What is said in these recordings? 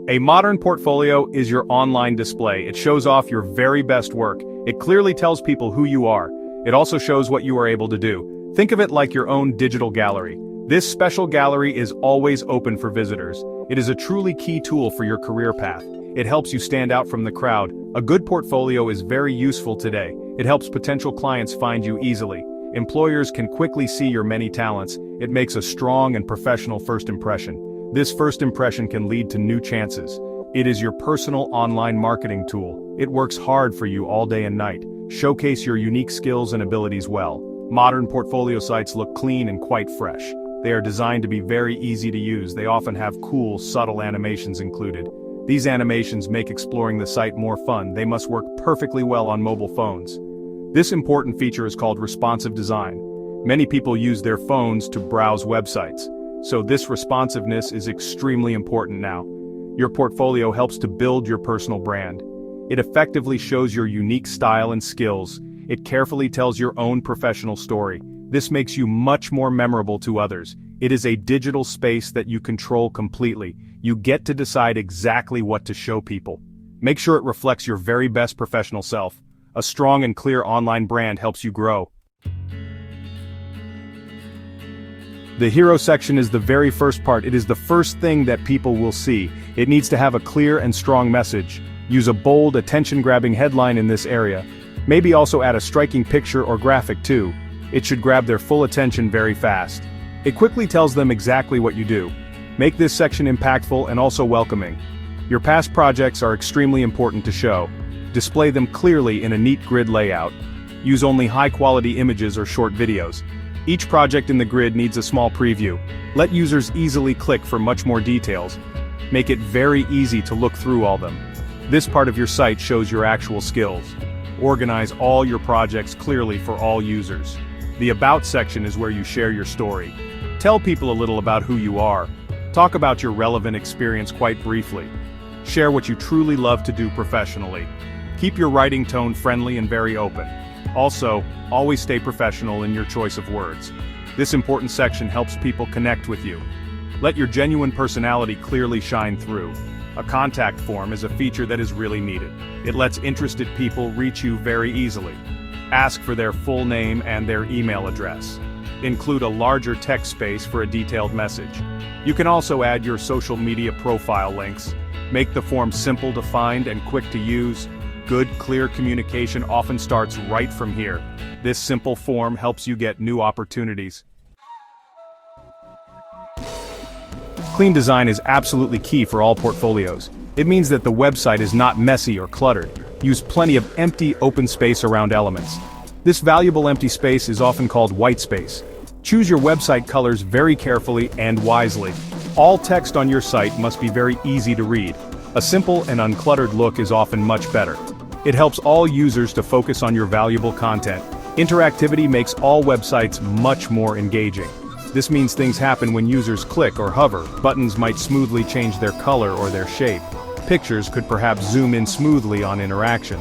A modern portfolio is your online display. It shows off your very best work. It clearly tells people who you are. It also shows what you are able to do. Think of it like your own digital gallery. This special gallery is always open for visitors. It is a truly key tool for your career path. It helps you stand out from the crowd. A good portfolio is very useful today. It helps potential clients find you easily. Employers can quickly see your many talents. It makes a strong and professional first impression. This first impression can lead to new chances. It is your personal online marketing tool. It works hard for you all day and night. Showcase your unique skills and abilities well. Modern portfolio sites look clean and quite fresh. They are designed to be very easy to use. They often have cool, subtle animations included. These animations make exploring the site more fun. They must work perfectly well on mobile phones. This important feature is called responsive design. Many people use their phones to browse websites, so this responsiveness is extremely important now. Your portfolio helps to build your personal brand. It effectively shows your unique style and skills. It carefully tells your own professional story. This makes you much more memorable to others. It is a digital space that you control completely. You get to decide exactly what to show people. Make sure it reflects your very best professional self. A strong and clear online brand helps you grow. The hero section is the very first part. It is the first thing that people will see. It needs to have a clear and strong message. Use a bold, attention-grabbing headline in this area. Maybe also add a striking picture or graphic too. It should grab their full attention very fast. It quickly tells them exactly what you do. Make this section impactful and also welcoming. Your past projects are extremely important to show. Display them clearly in a neat grid layout. Use only high-quality images or short videos. Each project in the grid needs a small preview. Let users easily click for much more details. Make it very easy to look through all them. This part of your site shows your actual skills. Organize all your projects clearly for all users. The About section is where you share your story. Tell people a little about who you are. Talk about your relevant experience quite briefly. Share what you truly love to do professionally. Keep your writing tone friendly and very open. Also, always stay professional in your choice of words. This important section helps people connect with you. Let your genuine personality clearly shine through. A contact form is a feature that is really needed. It lets interested people reach you very easily. Ask for their full name and their email address. Include a larger text space for a detailed message. You can also add your social media profile links. Make the form simple to find and quick to use. Good, clear communication often starts right from here. This simple form helps you get new opportunities. Clean design is absolutely key for all portfolios. It means that the website is not messy or cluttered. Use plenty of empty, open space around elements. This valuable empty space is often called white space. Choose your website colors very carefully and wisely. All text on your site must be very easy to read. A simple and uncluttered look is often much better. It helps all users to focus on your valuable content. Interactivity makes all websites much more engaging. This means things happen when users click or hover. Buttons might smoothly change their color or their shape. Pictures could perhaps zoom in smoothly on interaction.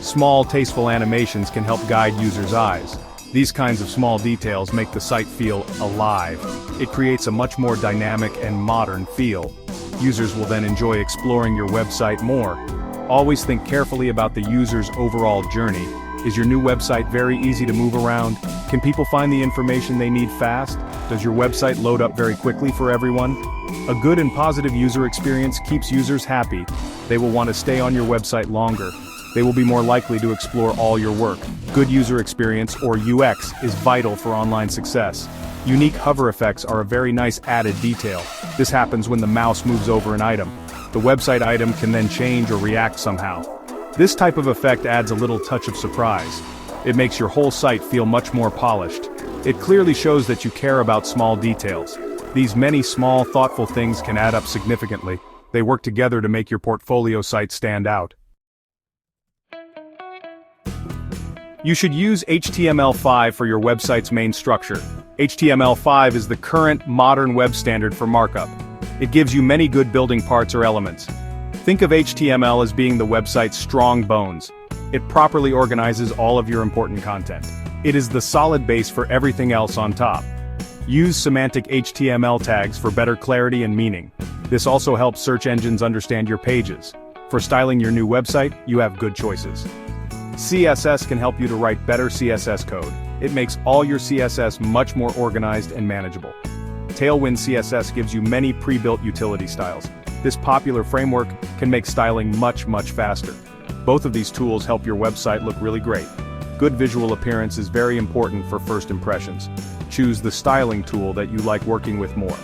Small, tasteful animations can help guide users' eyes. These kinds of small details make the site feel alive. It creates a much more dynamic and modern feel. Users will then enjoy exploring your website more. Always think carefully about the user's overall journey. Is your new website very easy to move around? Can people find the information they need fast? Does your website load up very quickly for everyone? A good and positive user experience keeps users happy. They will want to stay on your website longer. They will be more likely to explore all your work. Good user experience, or UX, is vital for online success. Unique hover effects are a very nice added detail. This happens when the mouse moves over an item. The website item can then change or react somehow. This type of effect adds a little touch of surprise. It makes your whole site feel much more polished. It clearly shows that you care about small details. These many small, thoughtful things can add up significantly. They work together to make your portfolio site stand out. You should use HTML5 for your website's main structure. HTML5 is the current modern web standard for markup. It gives you many good building parts or elements. Think of HTML as being the website's strong bones. It properly organizes all of your important content. It is the solid base for everything else on top. Use semantic HTML tags for better clarity and meaning. This also helps search engines understand your pages. For styling your new website, you have good choices. CSS can help you to write better CSS code. It makes all your CSS much more organized and manageable. Tailwind CSS gives you many pre-built utility styles. This popular framework can make styling much faster. Both of these tools help your website look really great. Good visual appearance is very important for first impressions. Choose the styling tool that you like working with more.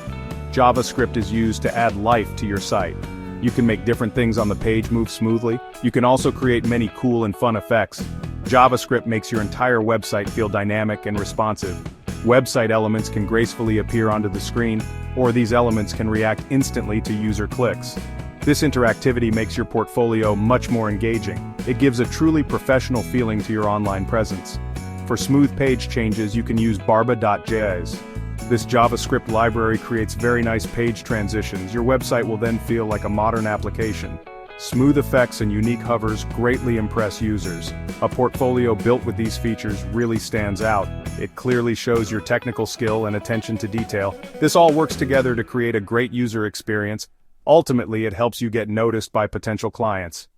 JavaScript is used to add life to your site. You can make different things on the page move smoothly. You can also create many cool and fun effects. JavaScript makes your entire website feel dynamic and responsive. Website elements can gracefully appear onto the screen, or these elements can react instantly to user clicks. This interactivity makes your portfolio much more engaging. It gives a truly professional feeling to your online presence. For smooth page changes, you can use Barba.js. This JavaScript library creates very nice page transitions. Your website will then feel like a modern application. Smooth effects and unique hovers greatly impress users. A portfolio built with these features really stands out. It clearly shows your technical skill and attention to detail. This all works together to create a great user experience. Ultimately, it helps you get noticed by potential clients.